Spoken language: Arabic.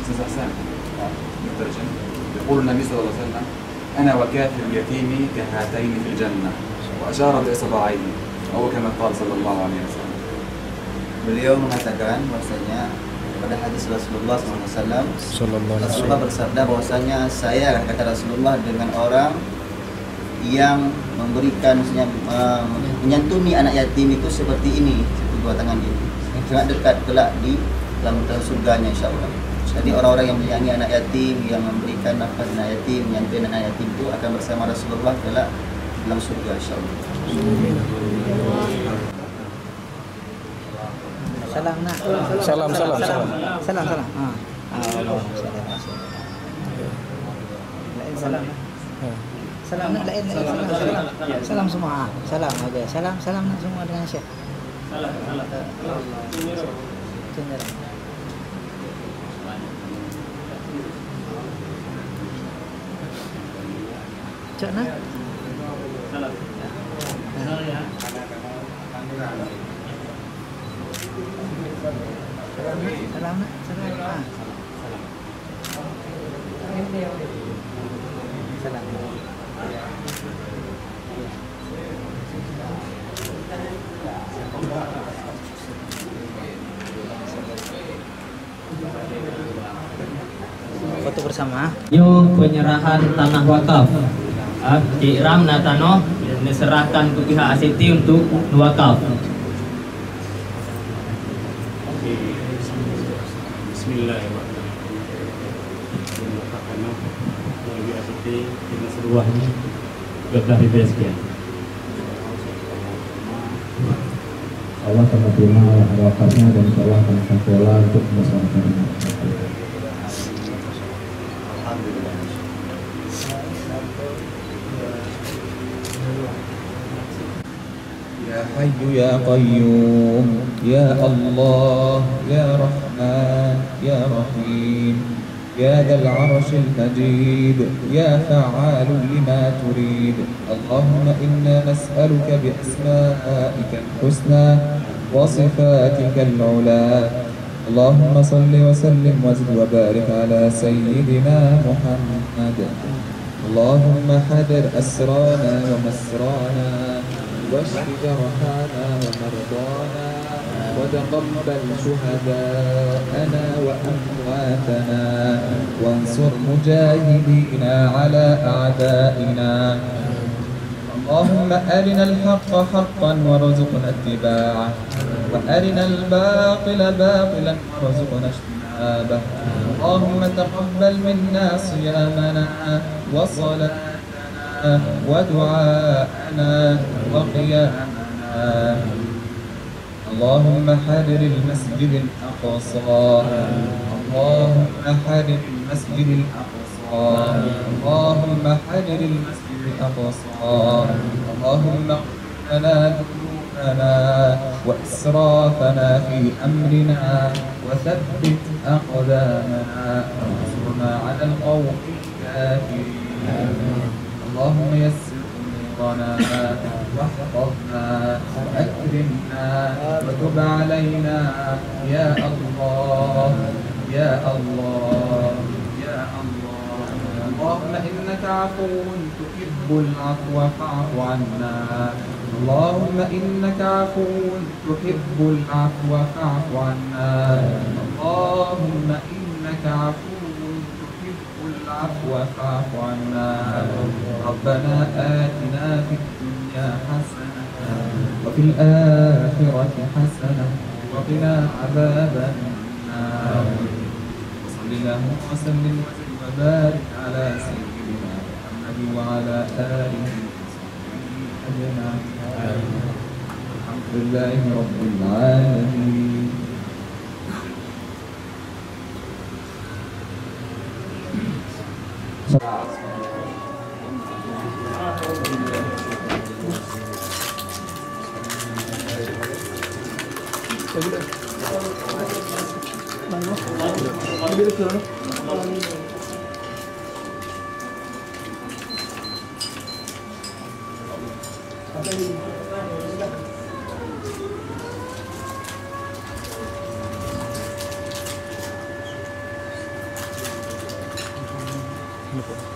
أستاذ حسان مترجم يقول النبي صلى الله عليه وسلم أنا وكافر اليتيم كهاتين في الجنة وأشار بإصبعيه أو كما قال صلى الله عليه وسلم. Beliau mengatakan bahwasanya pada hadis Rasulullah SAW, Rasulullah bersabda bahwasanya saya, kata Rasulullah, dengan orang yang memberikan, maksudnya menyantuni anak yatim itu seperti ini, kedua tangan ini, yang sangat dekat kelak di dalam surganya insyaallah. Jadi orang-orang yang menyayangi anak yatim, yang memberikan nafkah anak yatim, menyantuni anak yatim itu akan bersama Rasulullah kelak dalam surga insyaallah. Salam nak. Salam. Salam. Salam nak lain. Salam semua. Salam okey. Salam nak semua dengan Syekh. Salam. Cak nak. Salam. Salam nak. Salam. Foto bersama. Yo penyerahan tanah wakaf. Cik Ram na tanah diserahkan ke pihak ACT untuk wakaf. Seruahnya 13.000 sekian. Allah akan terima wakafnya dan insya Allah akan kelola untuk masyarakat. Ya Hayyu ya Qayyum, ya Allah, ya Rahman, ya Rahim, يا ذا العرش المجيد يا فعال لما تريد اللهم إنا نسألك بأسمائك الحسنى وصفاتك العلى اللهم صل وسلم وزد وبارك على سيدنا محمد اللهم حذر أسرانا ومسرانا واشف جرحانا ومرضانا وتقبل شهداءنا وأمواتنا وانصر مجاهدينا على أعدائنا اللهم أرنا الحق حقا وارزقنا اتباعه وأرنا الباطل باطلا وارزقنا اجتنابه اللهم تقبل منا صيامنا وصلاتنا ودعاءنا وقيامنا اللهم حرر المسجد الأقصى اللهم حرر المسجد الأقصى اللهم حرر المسجد الأقصى اللهم اغفر لنا ذنوبنا وإسرافنا في أمرنا وثبت أقدامنا وانصرنا على القوم الكافرين اللهم يسر واحفظنا وأكرمنا وتب علينا يا الله يا الله يا الله اللهم إنك عفو تحب العفو فاعف عنا اللهم إنك عفو تحب العفو فاعف عنا اللهم إنك عفو العفو فاعف عنا ربنا آتنا في الدنيا حسنة وفي الآخرة حسنة وقنا عذاب النار وصل اللهم وسلم وبارك على سيدنا محمد وعلى آله وصحبه أجمعين الحمد لله رب العالمين. Ini, Pak.